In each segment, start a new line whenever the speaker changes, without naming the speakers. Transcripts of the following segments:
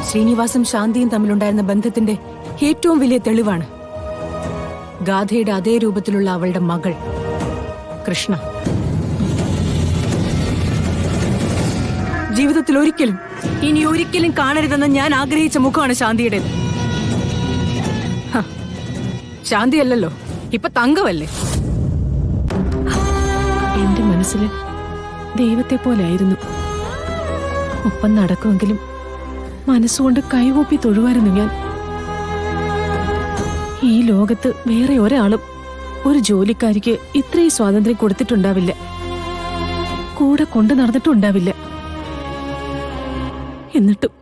ശ്രീനിവാസും ശാന്തിയും തമ്മിലുണ്ടായിരുന്ന ബന്ധത്തിന്റെ ഏറ്റവും വലിയ തെളിവാണ് ഗാഥയുടെ അതേ രൂപത്തിലുള്ള അവളുടെ മകൾ കൃഷ്ണ. ജീവിതത്തിൽ ഇനി ഒരിക്കലും കാണരുതെന്ന് ഞാൻ ആഗ്രഹിച്ച മുഖമാണ് ശാന്തിയുടേത്. ശാന്തിയല്ലല്ലോ, ഇപ്പൊ തങ്കമല്ലേ.
എന്റെ മനസ്സില് ദൈവത്തെ പോലായിരുന്നു. ഒപ്പം നടക്കുമെങ്കിലും മനസ്സുകൊണ്ട് കൈകൂപ്പി തൊഴുവായിരുന്നു ഞാൻ. ഈ ലോകത്ത് വേറെ ഒരാളും ഒരു ജോലിക്കാരിക്ക് ഇത്രയും സ്വാതന്ത്ര്യം കൊടുത്തിട്ടുണ്ടാവില്ല, കൂടെ കൊണ്ടു നടന്നിട്ടുണ്ടാവില്ല. എന്നിട്ടും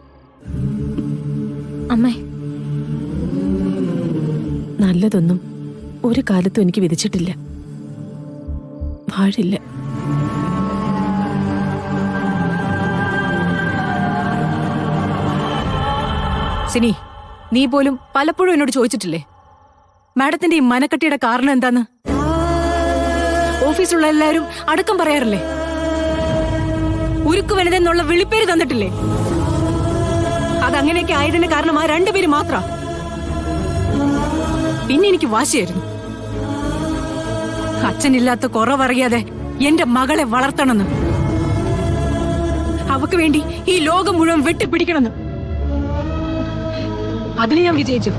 അമ്മേ,
നല്ലതൊന്നും ഒരു കാലത്തും എനിക്ക് വിധിച്ചിട്ടില്ല, വാഴില്ല.
സിനി, നീ പോലും പലപ്പോഴും എന്നോട് ചോദിച്ചിട്ടില്ലേ മാഡത്തിന്റെ ഈ മനക്കട്ടിയുടെ കാരണം എന്താന്ന്? ഓഫീസിലുള്ള എല്ലാവരും അടക്കം പറയാറില്ലേ? ഉരുക്കു വനിതെന്നുള്ള വിളിപ്പേര് തന്നിട്ടില്ലേ? അതങ്ങനെയൊക്കെ ആയതിന്റെ കാരണം ആ രണ്ടുപേര് മാത്ര. പിന്നെ എനിക്ക് വാശിയായിരുന്നു, അച്ഛനില്ലാത്ത കുറവറിയാതെ എന്റെ മകളെ വളർത്തണമെന്ന്, അവക്ക് വേണ്ടി ഈ ലോകം മുഴുവൻ വെട്ടിപ്പിടിക്കണമെന്ന്. അതിന് ഞാൻ വിജയിച്ചു.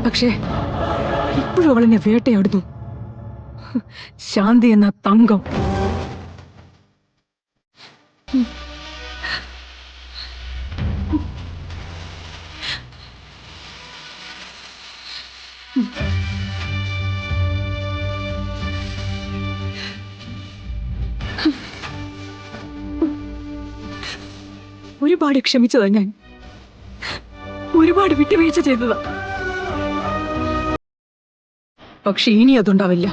പക്ഷേ ഇപ്പോഴും അവളെന്നെ വേട്ടയാടുന്നു. ശാന്തി എന്ന തങ്കം. ഒരുപാട് ക്ഷമിച്ചതാ ഞാൻ, ഒരുപാട് വിട്ടുവീഴ്ച ചെയ്തതാ. പക്ഷെ ഇനി അതുണ്ടാവില്ല.